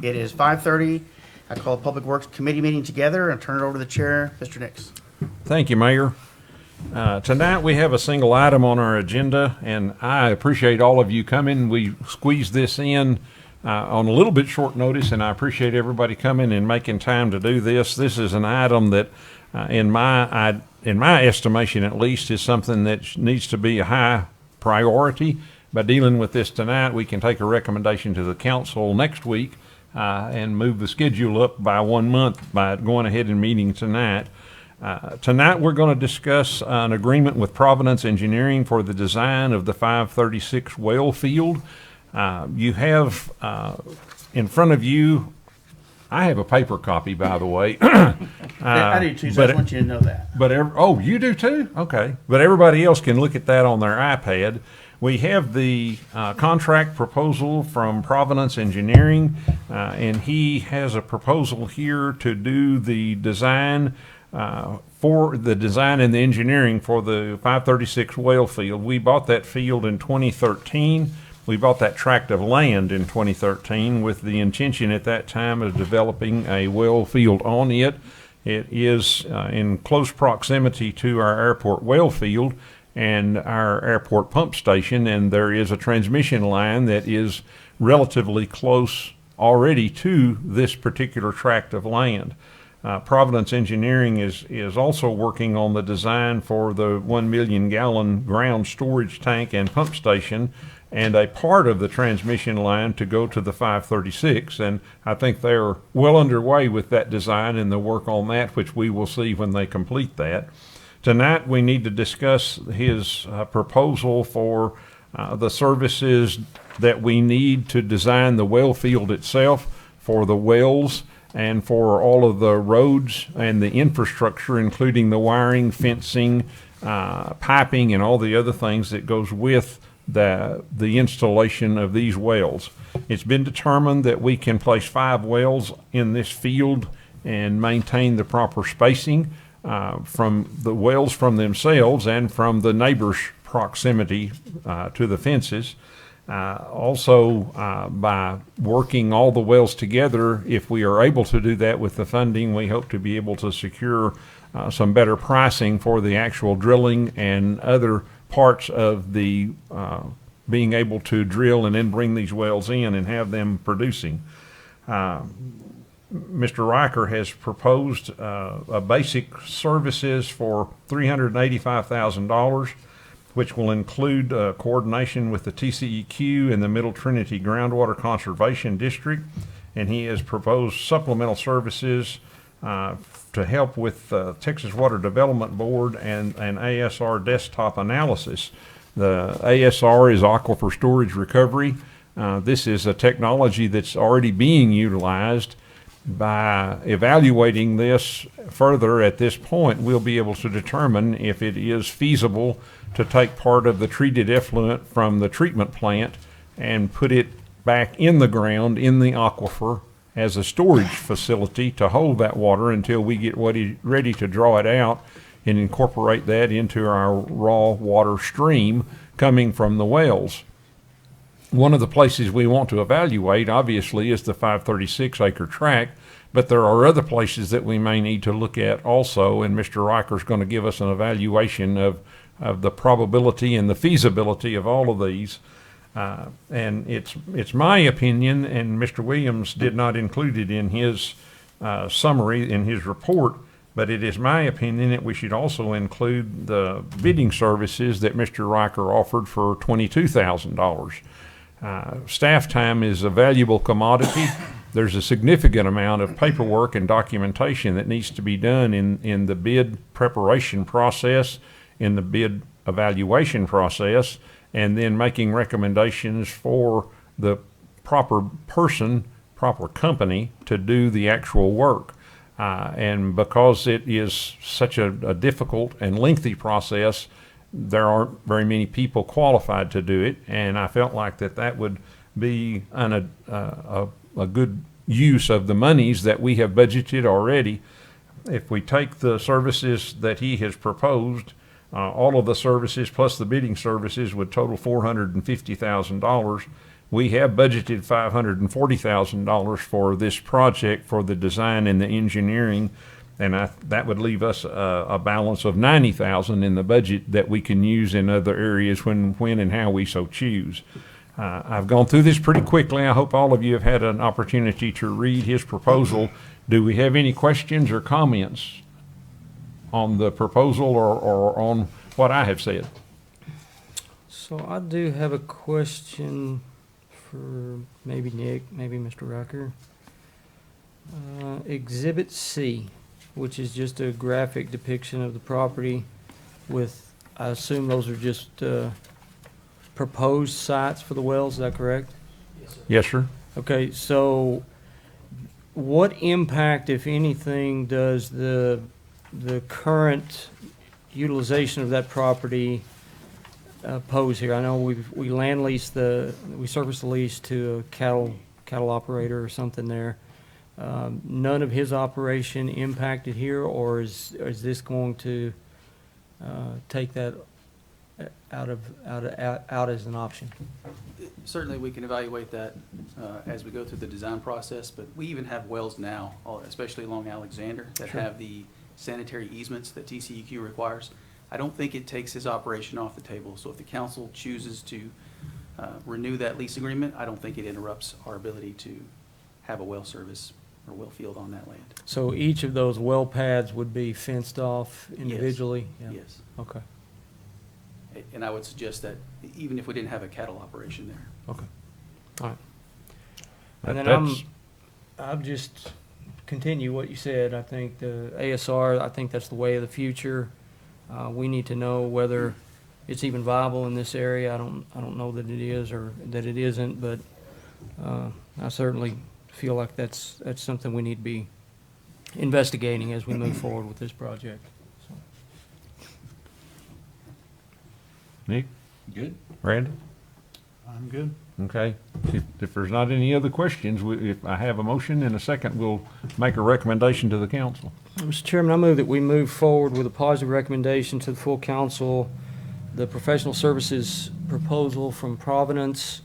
It is 5:30. I call the Public Works Committee meeting together and turn it over to the chair, Mr. Nix. Thank you, Mayor. Tonight we have a single item on our agenda, and I appreciate all of you coming. We squeezed this in on a little bit short notice, and I appreciate everybody coming and making time to do this. This is an item that, in my estimation at least, is something that needs to be a high priority. By dealing with this tonight, we can take a recommendation to the council next week and move the schedule up by 1 month by going ahead and meeting tonight. Tonight we're going to discuss an agreement with Providence Engineering for the design of the 536 well field. You have in front of you, I have a paper copy, by the way. I do too, so I just want you to know that. But oh, you do too? Okay. But everybody else can look at that on their iPad. We have the contract proposal from Providence Engineering, and he has a proposal here to do the design for the design and the engineering for the 536 well field. We bought that field in 2013. We bought that tract of land in 2013 with the intention at that time of developing a well field on it. It is in close proximity to our airport well field and our airport pump station, and there is a transmission line that is relatively close already to this particular tract of land. Providence Engineering is also working on the design for the 1 million gallon ground storage tank and pump station, and a part of the transmission line to go to the 536, and I think they're well underway with that design and the work on that, which we will see when they complete that. Tonight we need to discuss his proposal for the services that we need to design the well field itself, for the wells, and for all of the roads and the infrastructure, including the wiring, fencing, piping, and all the other things that goes with the installation of these wells. It's been determined that we can place 5 wells in this field and maintain the proper spacing from the wells from themselves and from the neighbors' proximity to the fences. Also, by working all the wells together, if we are able to do that with the funding, we hope to be able to secure some better pricing for the actual drilling and other parts of the being able to drill and then bring these wells in and have them producing. Mr. Riker has proposed a basic services for $385,000, which will include coordination with the TCEQ and the Middle Trinity Groundwater Conservation District, and he has proposed supplemental services to help with Texas Water Development Board and an ASR desktop analysis. The ASR is Aquifer Storage Recovery. This is a technology that's already being utilized. By evaluating this further at this point, we'll be able to determine if it is feasible to take part of the treated effluent from the treatment plant and put it back in the ground in the aquifer as a storage facility to hold that water until we get ready to draw it out and incorporate that into our raw water stream coming from the wells. One of the places we want to evaluate, obviously, is the 536 acre tract, but there are other places that we may need to look at also, and Mr. Riker is going to give us an evaluation of the probability and the feasibility of all of these. And it's my opinion, and Mr. Williams did not include it in his summary, in his report, but it is my opinion that we should also include the bidding services that Mr. Riker offered for $22,000. Staff time is a valuable commodity. There's a significant amount of paperwork and documentation that needs to be done in the bid preparation process, in the bid evaluation process, and then making recommendations for the proper person, proper company to do the actual work. And because it is such a difficult and lengthy process, there aren't very many people qualified to do it, and I felt like that would be a good use of the monies that we have budgeted already. If we take the services that he has proposed, all of the services plus the bidding services would total $450,000. we have budgeted $540,000 for this project for the design and the engineering, and that would leave us a balance of $90,000 in the budget that we can use in other areas when and how we so choose. I've gone through this pretty quickly. I hope all of you have had an opportunity to read his proposal. Do we have any questions or comments on the proposal or on what I have said? So I do have a question for maybe Nick, maybe Mr. Rucker. Exhibit C, which is just a graphic depiction of the property with, I assume those are just proposed sites for the wells, is that correct? Yes, sir. Okay, so what impact, if anything, does the current utilization of that property pose here? I know we land lease we service the lease to a cattle operator or something there. None of his operation impacted here, or is this going to take that out as an option? Certainly, we can evaluate that as we go through the design process, but we even have wells now, especially along Alexander, that Sure. have the sanitary easements that TCEQ requires. I don't think it takes his operation off the table, so if the council chooses to renew that lease agreement, I don't think it interrupts our ability to have a well service or well field on that land. So each of those well pads would be fenced off individually? Yeah. Yes. Okay, And I would suggest that even if we didn't have a cattle operation there. okay. All right. And then That's- I'll just continue what you said. I think the ASR, I think that's the way of the future. We need to know whether it's even viable in this area. I don't know that it is or that it isn't, but I certainly feel like that's something we need to be investigating as we move forward with this project. So. Nick? Good. Randy? I'm good. Okay. If there's not any other questions, if I have a motion and a second, we'll make a recommendation to the council. Mr. Chairman, I move that we move forward with a positive recommendation to the full council, the professional services proposal from Providence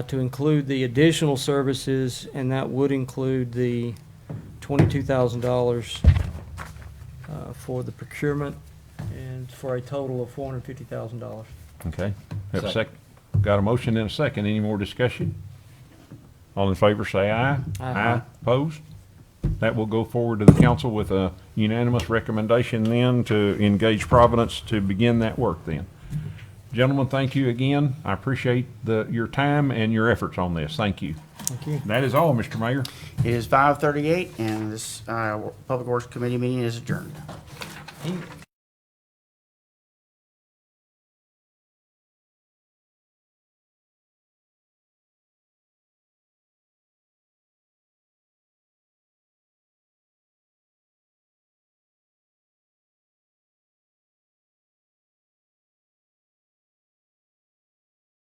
to include the additional services, and that would include the $22,000 for the procurement and for a total of $450,000. Okay. Have a Second. second. Got a motion and a second. Any more discussion? All in favor, say aye. Aye. Opposed? That will go forward to the council with a unanimous recommendation then to engage Providence to begin that work then. Gentlemen, thank you again. I appreciate your time and your efforts on this. Thank you. Thank you. That is all, Mr. Mayor. It is 5:38, and this Public Works Committee meeting is adjourned.